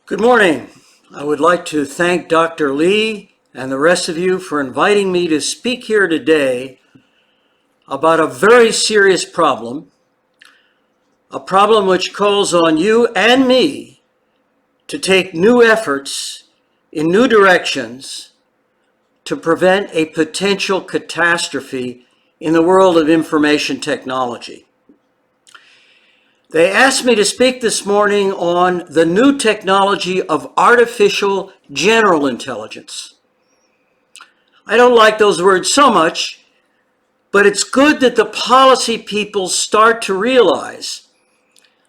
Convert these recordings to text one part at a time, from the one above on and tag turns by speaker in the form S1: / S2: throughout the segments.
S1: Good morning. I would like to thank Dr. Lee and the rest of you for inviting me to speak here today about a very serious problem, a problem which calls on you and me to take new efforts in new directions to prevent a potential catastrophe in the world of information technology. They asked me to speak this morning on the new technology of artificial general intelligence. I don't like those words so much, but it's good that the policy people start to realize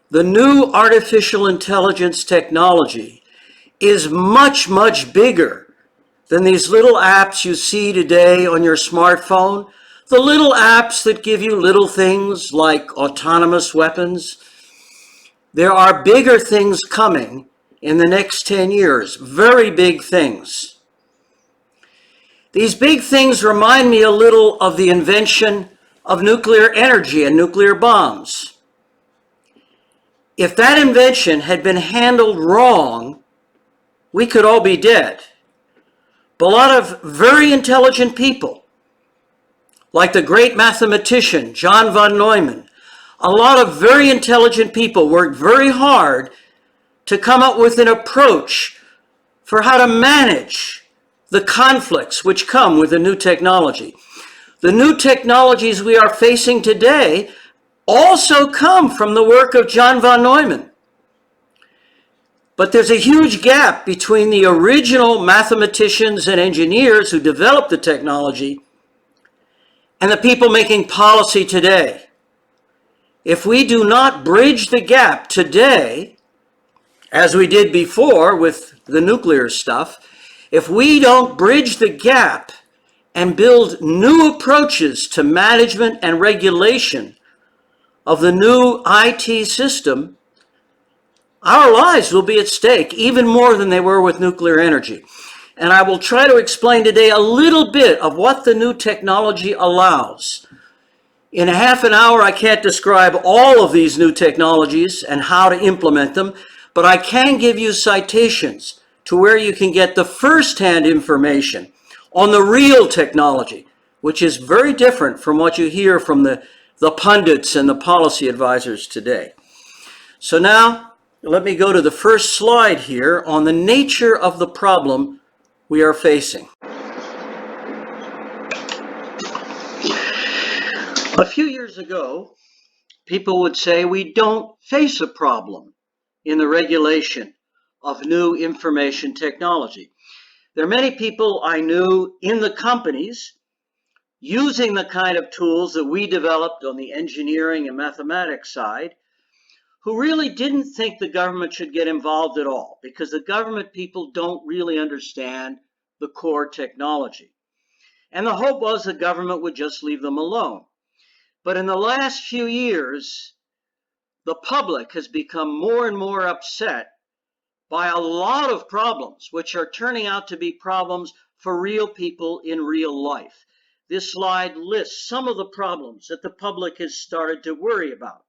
S1: the new artificial intelligence technology is much, much bigger than these little apps you see today on your smartphone, the little apps that give you little things like autonomous weapons. There are bigger things coming in the next 10 years, very big things. These big things remind me a little of the invention of nuclear energy and nuclear bombs. If that invention had been handled wrong, we could all be dead. But a lot of very intelligent people, like the great mathematician John von Neumann, a lot of very intelligent people worked very hard to come up with an approach for how to manage the conflicts which come with the new technology. The new technologies we are facing today also come from the work of John von Neumann. But there's a huge gap between the original mathematicians and engineers who developed the technology and the people making policy today. If we do not bridge the gap today, as we did before with the nuclear stuff, if we don't bridge the gap and build new approaches to management and regulation of the new IT system, our lives will be at stake, even more than they were with nuclear energy. And I will try to explain today a little bit of what the new technology allows. In a half an hour, I can't describe all of these new technologies and how to implement them, but I can give you citations to where you can get the first-hand information on the real technology, which is very different from what you hear from the pundits and the policy advisors today. So now, let me go to the first slide here on the nature of the problem we are facing. A few years ago, people would say we don't face a problem in the regulation of new information technology. There are many people I knew in the companies using the kind of tools that we developed on the engineering and mathematics side who really didn't think the government should get involved at all because the government people don't really understand the core technology. And the hope was the government would just leave them alone. But in the last few years, the public has become more and more upset by a lot of problems, which are turning out to be problems for real people in real life. This slide lists some of the problems that the public has started to worry about.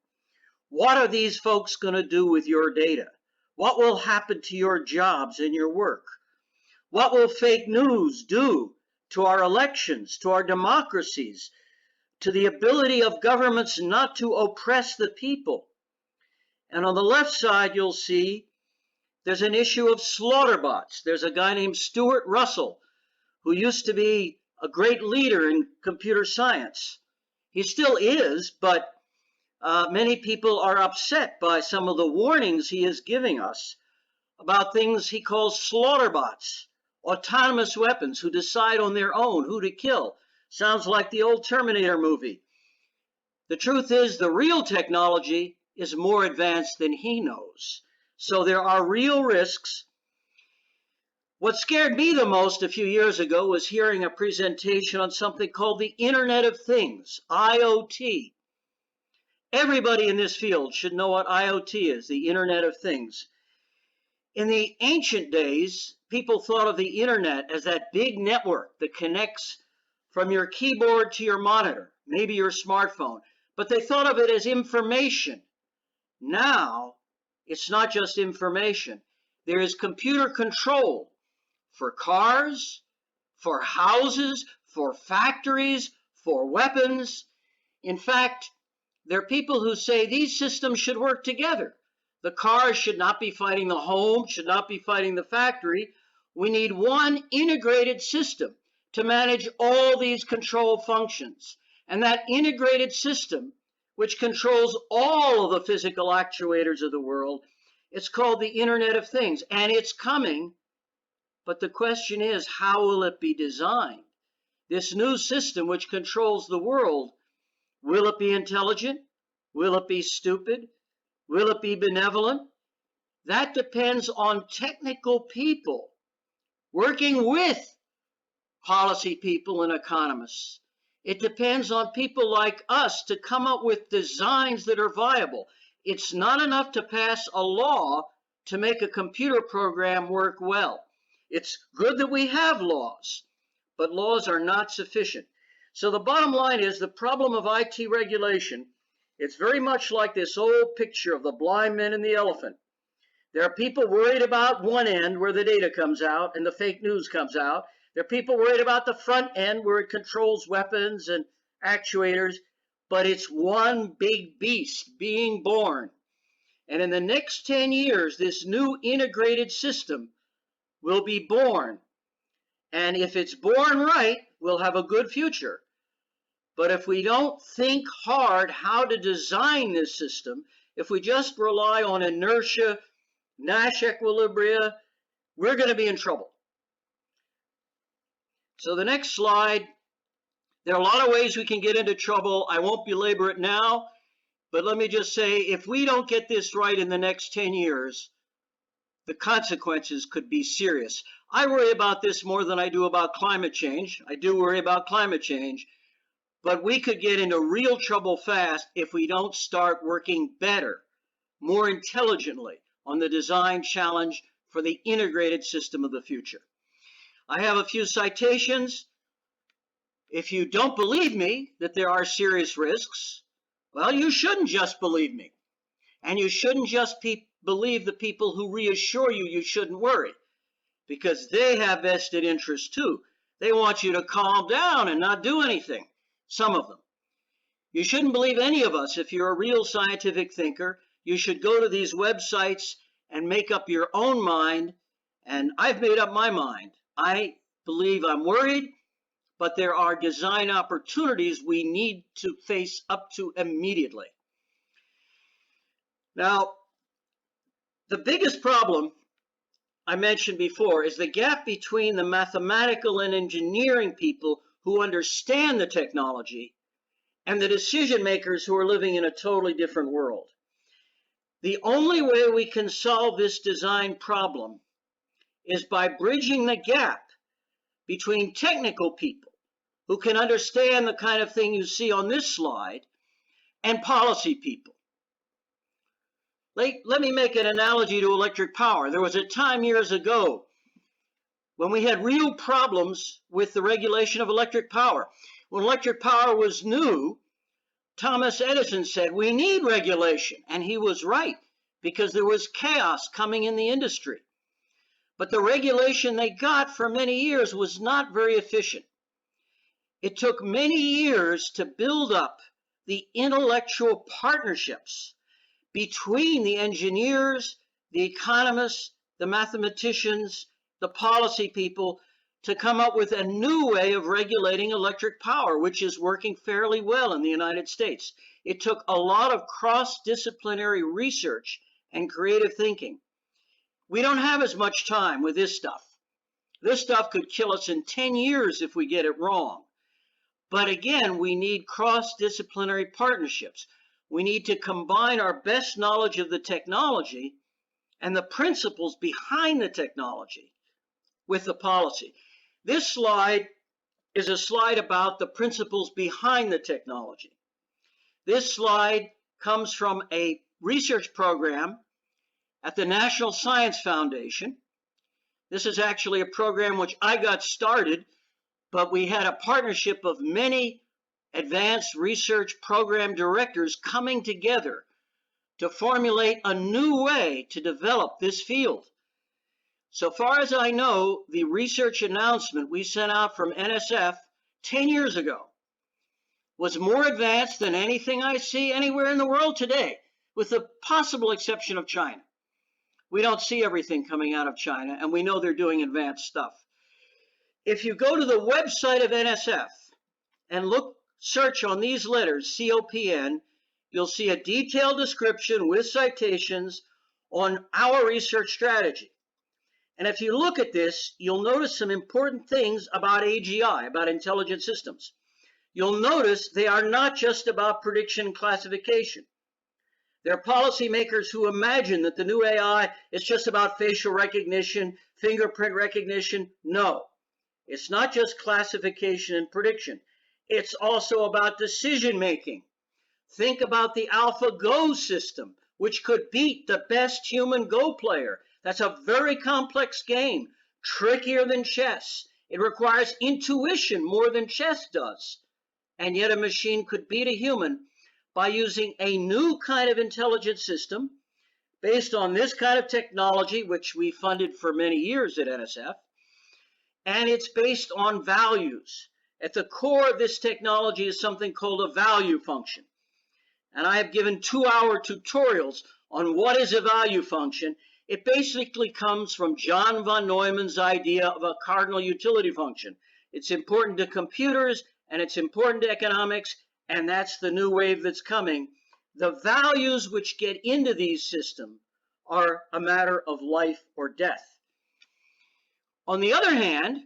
S1: What are these folks going to do with your data? What will happen to your jobs and your work? What will fake news do to our elections, to our democracies, to the ability of governments not to oppress the people? And on the left side, you'll see there's an issue of slaughter bots. There's a guy named Stuart Russell, who used to be a great leader in computer science. He still is, but many people are upset by some of the warnings he is giving us about things he calls slaughter bots, autonomous weapons who decide on their own who to kill. Sounds like the old Terminator movie. The truth is, the real technology is more advanced than he knows. So there are real risks. What scared me the most a few years ago was hearing a presentation on something called the Internet of Things, IoT. Everybody in this field should know what IoT is, the Internet of Things. In the ancient days, people thought of the Internet as that big network that connects from your keyboard to your monitor, maybe your smartphone, but they thought of it as information. Now, it's not just information. There is computer control for cars, for houses, for factories, for weapons. In fact, there are people who say these systems should work together. The cars should not be fighting the home, should not be fighting the factory. We need one integrated system to manage all these control functions. And that integrated system, which controls all of the physical actuators of the world, it's called the Internet of Things. And it's coming, but the question is, how will it be designed? This new system which controls the world, will it be intelligent? Will it be stupid? Will it be benevolent? That depends on technical people working with policy people and economists. It depends on people like us to come up with designs that are viable. It's not enough to pass a law to make a computer program work well. It's good that we have laws, but laws are not sufficient. So the bottom line is the problem of IT regulation, it's very much like this old picture of the blind man and the elephant. There are people worried about one end where the data comes out and the fake news comes out. There are people worried about the front end where it controls weapons and actuators, but it's one big beast being born. And in the next 10 years, this new integrated system will be born. And if it's born right, we'll have a good future. But if we don't think hard how to design this system, if we just rely on inertia, Nash equilibria, we're going to be in trouble. So the next slide, there are a lot of ways we can get into trouble. I won't belabor it now, but let me just say, if we don't get this right in the next 10 years, the consequences could be serious. I worry about this more than I do about climate change. I do worry about climate change, but we could get into real trouble fast if we don't start working better, more intelligently on the design challenge for the integrated system of the future. I have a few citations. If you don't believe me that there are serious risks, well, you shouldn't just believe me. And you shouldn't just believe the people who reassure you you shouldn't worry, because they have vested interests too. They want you to calm down and not do anything, some of them. You shouldn't believe any of us if you're a real scientific thinker. You should go to these websites and make up your own mind, and I've made up my mind. I believe I'm worried, but there are design opportunities we need to face up to immediately. Now, the biggest problem I mentioned before is the gap between the mathematical and engineering people who understand the technology and the decision makers who are living in a totally different world. The only way we can solve this design problem is by bridging the gap between technical people who can understand the kind of thing you see on this slide and policy people. Let me make an analogy to electric power. There was a time years ago when we had real problems with the regulation of electric power. When electric power was new, Thomas Edison said, we need regulation. And he was right, because there was chaos coming in the industry. But the regulation they got for many years was not very efficient. It took many years to build up the intellectual partnerships between the engineers, the economists, the mathematicians, the policy people, to come up with a new way of regulating electric power, which is working fairly well in the United States. It took a lot of cross-disciplinary research and creative thinking. We don't have as much time with this stuff. This stuff could kill us in 10 years if we get it wrong. But again, we need cross-disciplinary partnerships. We need to combine our best knowledge of the technology and the principles behind the technology with the policy. This slide is a slide about the principles behind the technology. This slide comes from a research program at the National Science Foundation. This is actually a program which I got started, but we had a partnership of many advanced research program directors coming together to formulate a new way to develop this field. So far as I know, the research announcement we sent out from NSF 10 years ago was more advanced than anything I see anywhere in the world today, with the possible exception of China. We don't see everything coming out of China, and we know they're doing advanced stuff. If you go to the website of NSF and search on these letters, COPN, you'll see a detailed description with citations on our research strategy. And if you look at this, you'll notice some important things about AGI, about intelligent systems. You'll notice they are not just about prediction and classification. There are policymakers who imagine that the new AI is just about facial recognition, fingerprint recognition. No, it's not just classification and prediction. It's also about decision making. Think about the AlphaGo system, which could beat the best human Go player. That's a very complex game, trickier than chess. It requires intuition more than chess does. And yet a machine could beat a human by using a new kind of intelligent system based on this kind of technology, which we funded for many years at NSF. And it's based on values. At the core of this technology is something called a value function. And I have given 2-hour tutorials on what is a value function. It basically comes from John von Neumann's idea of a cardinal utility function. It's important to computers and it's important to economics, and that's the new wave that's coming. The values which get into these systems are a matter of life or death. On the other hand,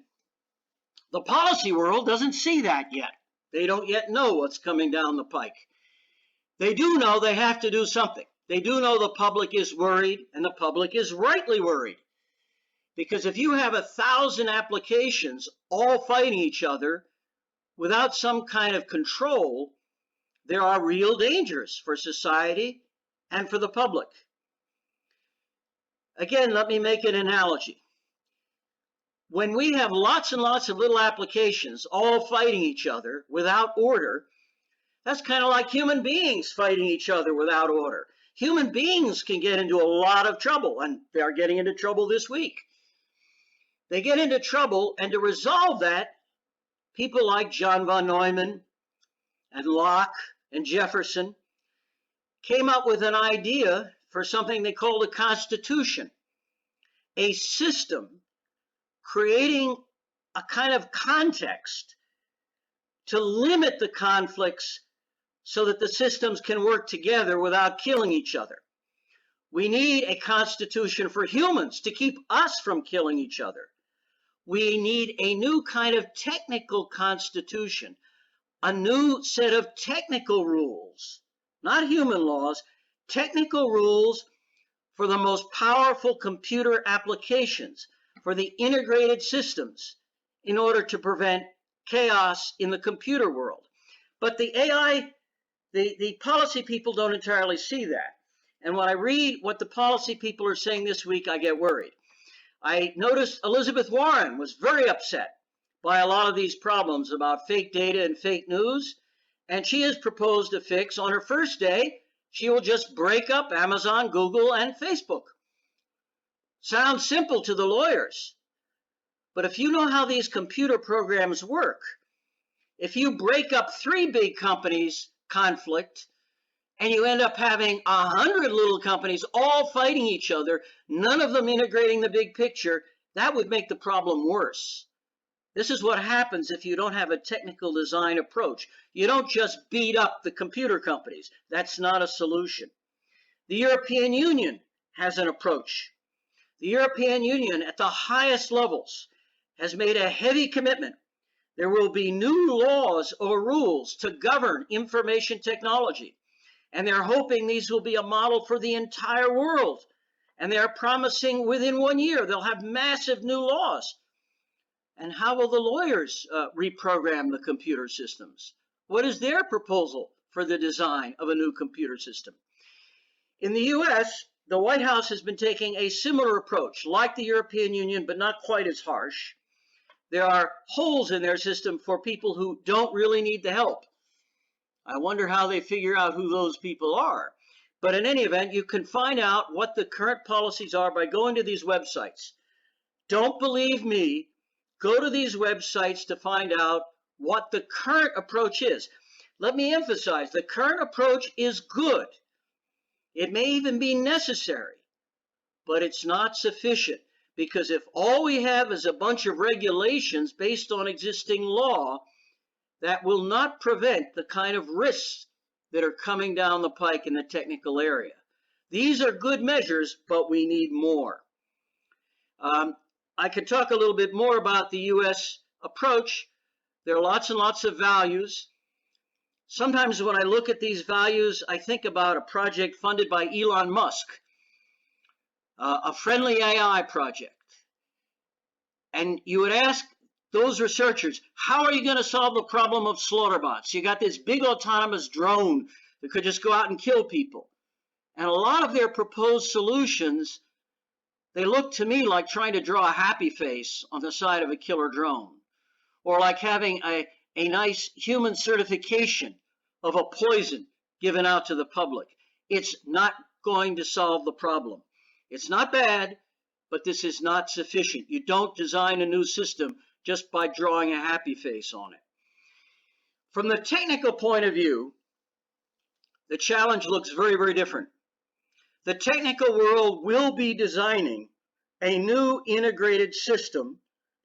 S1: the policy world doesn't see that yet. They don't yet know what's coming down the pike. They do know they have to do something. They do know the public is worried, and the public is rightly worried. Because if you have 1,000 applications all fighting each other without some kind of control, there are real dangers for society and for the public. Again, let me make an analogy. When we have lots and lots of little applications all fighting each other without order, that's kind of like human beings fighting each other without order. Human beings can get into a lot of trouble, and they are getting into trouble this week. They get into trouble, and to resolve that, people like John von Neumann and Locke and Jefferson came up with an idea for something they called a constitution, a system creating a kind of context to limit the conflicts so that the systems can work together without killing each other. We need a constitution for humans to keep us from killing each other. We need a new kind of technical constitution, a new set of technical rules, not human laws, technical rules for the most powerful computer applications, for the integrated systems, in order to prevent chaos in the computer world. But the AI, the policy people don't entirely see that. And when I read what the policy people are saying this week, I get worried. I noticed Elizabeth Warren was very upset by a lot of these problems about fake data and fake news, and she has proposed a fix. On her first day, she will just break up Amazon, Google, and Facebook. Sounds simple to the lawyers, but if you know how these computer programs work, if you break up 3 big companies' conflict, and you end up having 100 little companies all fighting each other, none of them integrating the big picture, that would make the problem worse. This is what happens if you don't have a technical design approach. You don't just beat up the computer companies. That's not a solution. The European Union has an approach. The European Union, at the highest levels, has made a heavy commitment. There will be new laws or rules to govern information technology. And they're hoping these will be a model for the entire world. And they're promising within 1 year they'll have massive new laws. And how will the lawyers reprogram the computer systems? What is their proposal for the design of a new computer system? In the US, the White House has been taking a similar approach, like the European Union, but not quite as harsh. There are holes in their system for people who don't really need the help. I wonder how they figure out who those people are. But in any event, you can find out what the current policies are by going to these websites. don't believe me, go to these websites to find out what the current approach is. Let me emphasize, the current approach is good. It may even be necessary, but it's not sufficient, because if all we have is a bunch of regulations based on existing law, that will not prevent the kind of risks that are coming down the pike in the technical area. These are good measures, but we need more. I could talk a little bit more about the U.S. approach. There are lots and lots of values. Sometimes when I look at these values, I think about a project funded by Elon Musk, a friendly AI project. And you would ask those researchers, how are you going to solve the problem of slaughter bots? You got this big autonomous drone that could just go out and kill people. And a lot of their proposed solutions, they look to me like trying to draw a happy face on the side of a killer drone, or like having a nice human certification of a poison given out to the public. It's not going to solve the problem. It's not bad, but this is not sufficient. You don't design a new system just by drawing a happy face on it. From the technical point of view, the challenge looks very, very different. The technical world will be designing a new integrated system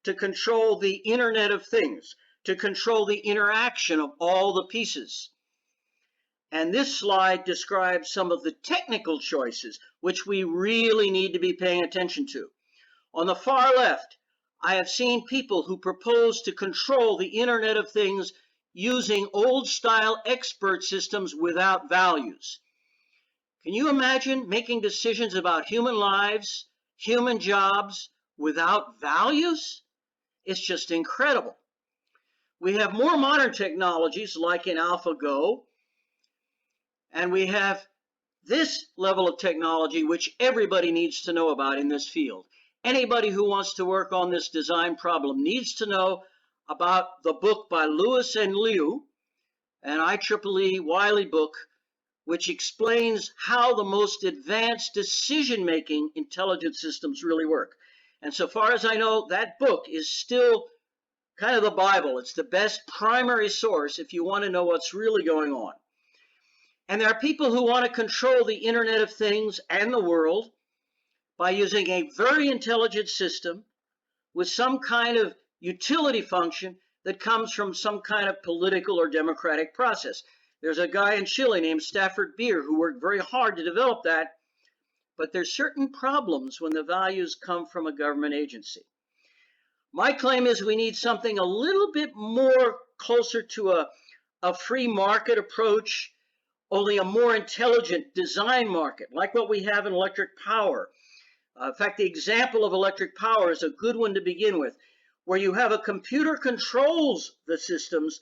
S1: to control the Internet of Things, to control the interaction of all the pieces. And this slide describes some of the technical choices which we really need to be paying attention to. On the far left, I have seen people who propose to control the Internet of Things using old-style expert systems without values. Can you imagine making decisions about human lives, human jobs, without values? It's just incredible. We have more modern technologies like in AlphaGo, and we have this level of technology which everybody needs to know about in this field. Anybody who wants to work on this design problem needs to know about the book by Lewis and Liu, an IEEE Wiley book, which explains how the most advanced decision-making intelligent systems really work. And so far as I know, that book is still kind of the Bible. It's the best primary source if you want to know what's really going on. And there are people who want to control the Internet of Things and the world by using a very intelligent system with some kind of utility function that comes from some kind of political or democratic process. There's a guy in Chile named Stafford Beer who worked very hard to develop that, but there's certain problems when the values come from a government agency. My claim is we need something a little bit more closer to a free market approach, only a more intelligent design market, like what we have in electric power. In fact, the example of electric power is a good one to begin with, where you have a computer controls the systems,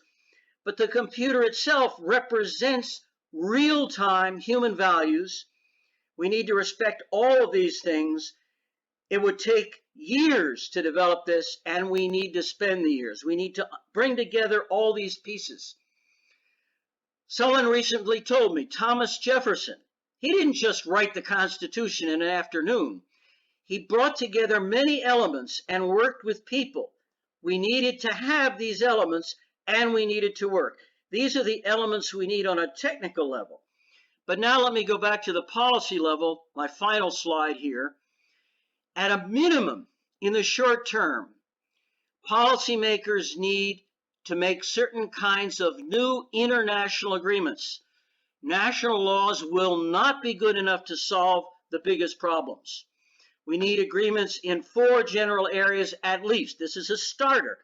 S1: but the computer itself represents real-time human values. We need to respect all of these things. It would take years to develop this, and we need to spend the years. We need to bring together all these pieces. Someone recently told me, Thomas Jefferson, he didn't just write the Constitution in an afternoon. He brought together many elements and worked with people. We needed to have these elements, and we needed to work. These are the elements we need on a technical level. But now let me go back to the policy level, my final slide here. At a minimum, in the short term, policymakers need to make certain kinds of new international agreements. National laws will not be good enough to solve the biggest problems. We need agreements in 4 general areas at least. This is a starter,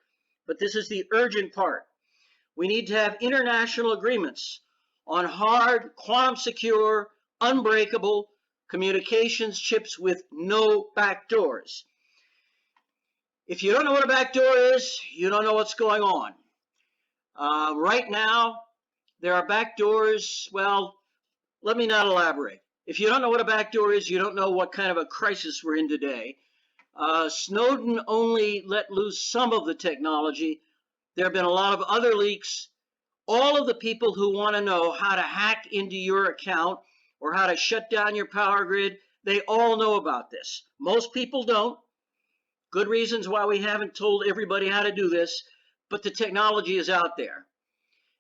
S1: but this is the urgent part. We need to have international agreements on hard, quantum secure, unbreakable communications chips with no backdoors. If you don't know what a backdoor is, you don't know what's going on. Right now, there are backdoors. Well, let me not elaborate. If you don't know what a backdoor is, you don't know what kind of a crisis we're in today. Snowden only let loose some of the technology. There have been a lot of other leaks. All of the people who want to know how to hack into your account or how to shut down your power grid, they all know about this. Most people don't. Good reasons why we haven't told everybody how to do this, but the technology is out there.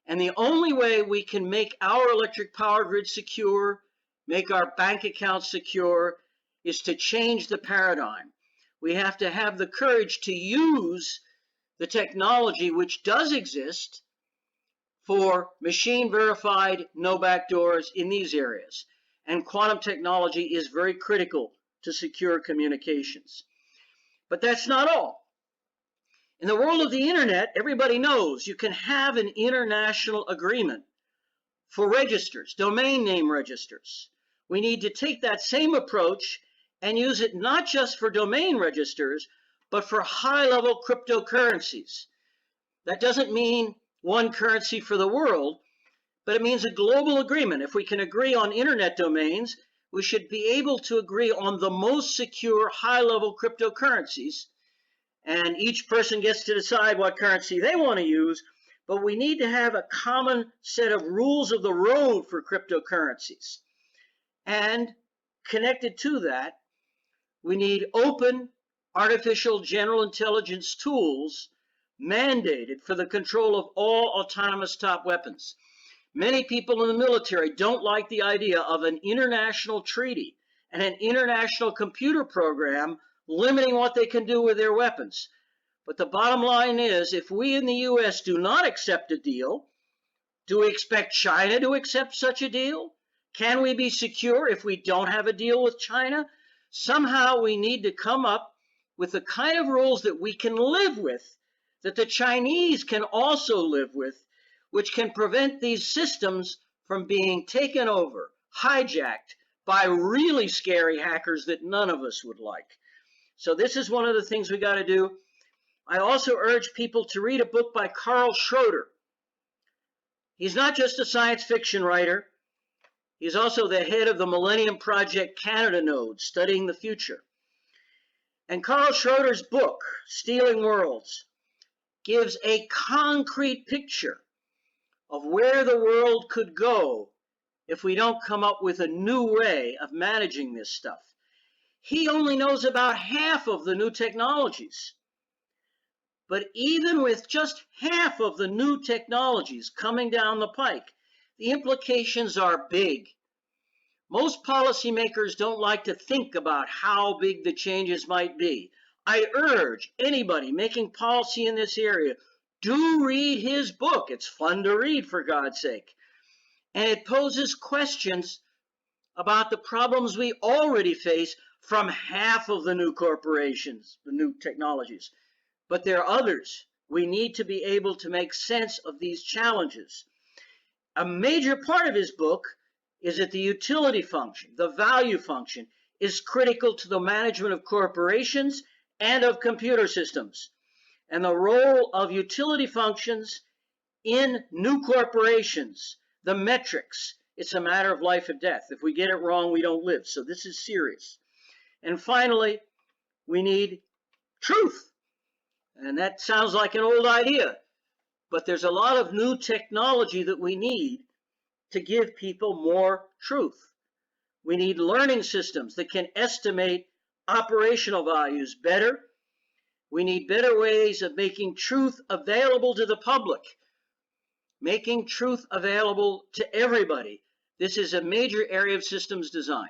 S1: And the only way we can make our electric power grid secure, make our bank accounts secure, is to change the paradigm. We have to have the courage to use the technology which does exist for machine verified no backdoors in these areas. And quantum technology is very critical to secure communications. But that's not all. In the world of the internet, everybody knows you can have an international agreement for registers, domain name registers. We need to take that same approach and use it not just for domain registers, but for high-level cryptocurrencies. That doesn't mean one currency for the world, but it means a global agreement. If we can agree on internet domains, we should be able to agree on the most secure high-level cryptocurrencies. And each person gets to decide what currency they want to use, but we need to have a common set of rules of the road for cryptocurrencies. And connected to that, we need open artificial general intelligence tools mandated for the control of all autonomous top weapons. Many people in the military don't like the idea of an international treaty and an international computer program limiting what they can do with their weapons. But the bottom line is, if we in the U.S. do not accept a deal, do we expect China to accept such a deal? Can we be secure if we don't have a deal with China? Somehow we need to come up with the kind of rules that we can live with, that the Chinese can also live with, which can prevent these systems from being taken over, hijacked by really scary hackers that none of us would like. So this is one of the things we got to do. I also urge people to read a book by Carl Schroeder. He's not just a science fiction writer. He's also the head of the Millennium Project Canada node, studying the future. And Carl Schroeder's book, Stealing Worlds, gives a concrete picture of where the world could go if we don't come up with a new way of managing this stuff. He only knows about half of the new technologies. But even with just half of the new technologies coming down the pike, the implications are big. Most policymakers don't like to think about how big the changes might be. I urge anybody making policy in this area, do read his book. It's fun to read, for God's sake. And it poses questions about the problems we already face from half of the new corporations, the new technologies. But there are others. We need to be able to make sense of these challenges. A major part of his book is that the utility function, the value function, is critical to the management of corporations and of computer systems. And the role of utility functions in new corporations, the metrics, it's a matter of life and death. If we get it wrong, we don't live. So this is serious. And finally, we need truth. And that sounds like an old idea, but there's a lot of new technology that we need to give people more truth. We need learning systems that can estimate operational values better. We need better ways of making truth available to the public, making truth available to everybody. This is a major area of systems design.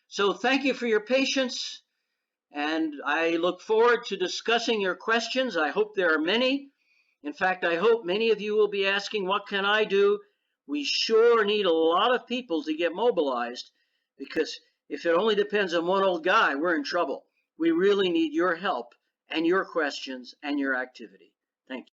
S1: So thank you for your patience, and I look forward to discussing your questions. I hope there are many. In fact, I hope many of you will be asking, what can I do? We sure need a lot of people to get mobilized, because if it only depends on one old guy, we're in trouble. We really need your help and your questions and your activity. Thank you.